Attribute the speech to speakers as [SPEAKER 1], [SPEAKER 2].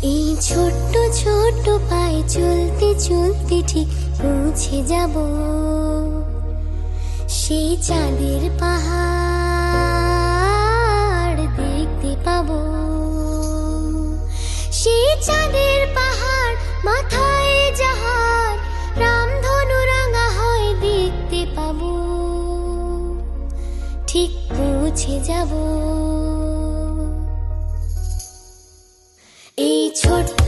[SPEAKER 1] এই ছোট্ট ছোট্ট পায়ে চলতে চলতে ঠিক পৌঁছে যাব সেই চাঁদের পাহাড় দেখতে পাবো। সেই চাঁদের পাহাড় মাথায় যাহার রামধনু রাঙা হয় দেখতে পাবো, ঠিক পৌঁছে যাব। এই ছোট্ট